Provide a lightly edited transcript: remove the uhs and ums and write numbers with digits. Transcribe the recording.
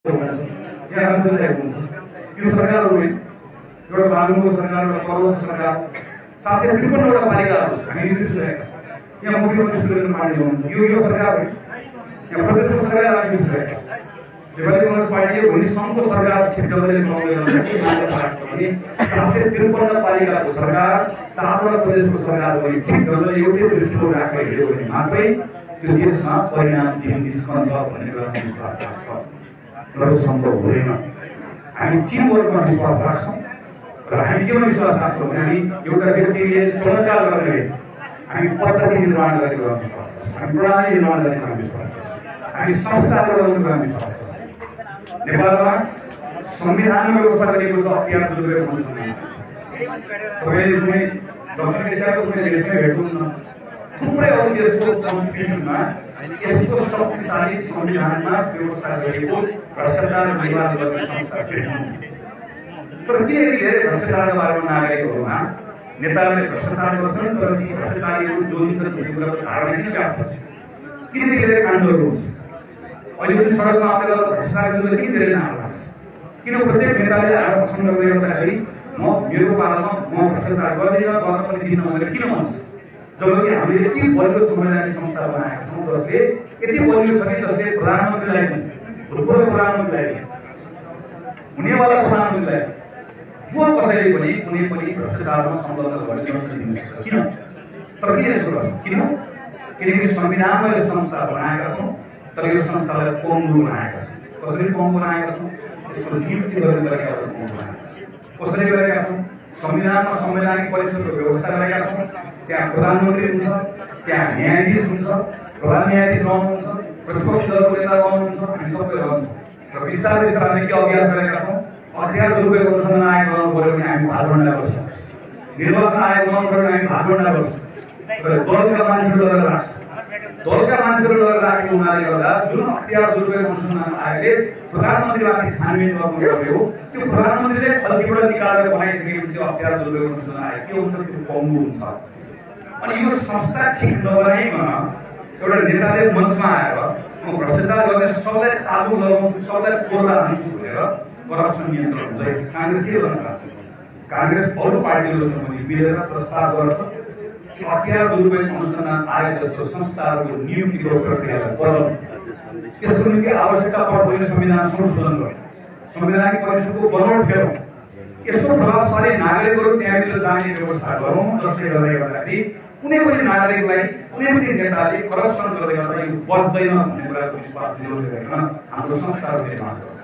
यहाँ चलिरहेको हुन्छ। यो सरकारहरू एउटा बागलुङको सरकार, एउटा पर्वत सरकार, 753वटा पालिकाहरू हामी बिर्सिरहेका छौँ। यहाँ मुख्यमन्त्री सुरेन्द्र पाण्डे हुनुहुन्छ, यो सरकार हो। यहाँ प्रदेशको सरकार हामी बिर्सिरहेका छौँ। नेपाली कांग्रेस पार्टीले भोलि सङ्घको सरकार छिट्टाउँदै चलाउँदै भने 753 पालिकाको सरकार, 7वटा प्रदेशको सरकार पनि ठिक गरेर एउटै दृष्टिकोण राखेर हिँड्यो भने मात्रै त्यो देशमा परिणाम निस्कन्छ भन्ने कुरा विश्वास राख्छ। तर सम्भव हुँदैन। हामी टिमवर्कमा विश्वास राख्छौँ र हामी के विश्वास राख्छौँ भने हामी एउटा व्यक्तिले चलचाल गर्ने हामी पद्धति निर्माण गर्ने कुरा विश्वास गर्छौँ, हामी प्रणाली निर्माण गर्ने कुरा विश्वास गर्छौँ, हामी संस्कार बनाउने कुरा विश्वास गर्छौँ। नेपालमा संविधानमा व्यवस्था गरिएको छ अख्तियार दुर्व्यवहार संशोधन। तपाईँले कुनै दक्षिण एसियाको कुनै देशमै भेट्नुहुन्न, थुप्रै अरू देशको कन्स्टिट्युसनमा यस्तो शक्तिशाली संविधानमा व्यवस्था गरिएको भ्रष्टाचार निवारण गर्ने संस्था भेट्नुहुन्न। तर किनकि धेरै भ्रष्टाचारका बारेमा नागरिकहरूमा नेताहरूले भ्रष्टाचार गर्छन् तर ती भ्रष्टाचारीहरू जोडिन्छन् भन्ने कुराको धारणा किन व्याप्त छ? किनकि धेरै काण्डहरू हुन्छ। अहिले पनि सडकमा आएर भ्रष्टाचार गर्नुलाई किन धेरै नाम लाग्छ? किन प्रत्येक नेताले आएर भाषण गर्दै गर्दाखेरि म मेरो पालामा म भ्रष्टाचार गर्दिनँ, गर्न पनि दिन्न भनेर किन भन्छ? जबकि हामीले यति बलियो संवैधानिक संस्था बनाएका छौँ जसले यति बलियो छ कि जसले प्रधानमन्त्रीलाई पनि, भूतपूर्व प्रधानमन्त्रीलाई पनि, हुनेवाला प्रधानमन्त्रीलाई जो कसैले पनि कुनै पनि भ्रष्टाचारमा संलग्न गर्ने अनुमति दिन सक्छ। किन? तर किन यसो गर्छ? किनकि संविधानमा यो संस्था बनाएका छौँ तर यो संस्थालाई पङ्गु बनाएका छौँ। कसरी पङ्गु बनाएका छौँ? यसको नियुक्ति गर्ने तरिकाबाट पङ्गु बनाएका छौँ। कसरी गरेका छौँ? संविधानमा संवैधानिक परिषदको व्यवस्था गरेका छौँ। त्यहाँ प्रधानमन्त्री हुन्छ, त्यहाँ न्यायाधीश हुन्छ, प्रधान न्यायाधीश रहनुहुन्छ, प्रतिपक्ष दलको नेता रहनुहुन्छ, हामी सबै रहन्छौँ। र बिस्तारै बिस्तारै के अभ्यास गरेका छौँ? अख्तियार दुर्व्यवहार अनुसन्धान आयोग बनाउनु पर्यो भने हामी भागभण्डा गर्छौँ, निर्वाचन आयोग बनाउनु पर्यो भने हामी भागभण्डा गर्छौँ। र दलका मान्छेहरू लगेर राख्छौँ। दलका मान्छेहरू लगेर राखेको हुनाले गर्दा जुन अख्तियार दुर्व्यवहार अनुसन्धान आयोगले प्रधानमन्त्रीमाथि छानबिन गर्नु पर्यो, त्यो प्रधानमन्त्रीले खल्तीबाट निकालेर बनाइसकेपछि त्यो अख्तियार दुर्व्यवहार अनुसन्धान आयोग के हुन्छ? त्यो पङ्गु हुन्छ। अनि यो संस्था ठिक नबनाइकन एउटा नेताले मञ्चमा आएर म भ्रष्टाचार गर्ने सबलाई चालु लगाउँछु, सबलाई कोर्ला हान्छु भनेर करप्सन नियन्त्रण हुँदैन। काङ्ग्रेस के गर्न चाहन्छ? काङ्ग्रेस अरू पार्टीहरूसँग पनि मिलेर प्रस्ताव गर्छ कि अख्तियार दुर्व्यवहार अनुसन्धान आयोग जस्तो संस्थाहरूको नियुक्तिको प्रक्रियालाई बदल्नु। यसको निम्ति आवश्यकता पर्दैन संविधान संशोधन गर्नु, संवैधानिक परिषदको बनोट फेरौँ, यस्तो प्रभावशाली नागरिकहरू त्यहाँनिर जाने व्यवस्था गरौँ जसले गर्दाखेरि कुनै पनि नागरिकलाई कुनै पनि नेताले करप्सन गर्दै गर्दा यो बच्दैन भन्ने कुराको विश्वास जोडेर हाम्रो संस्थाहरू निर्माण गर्छ।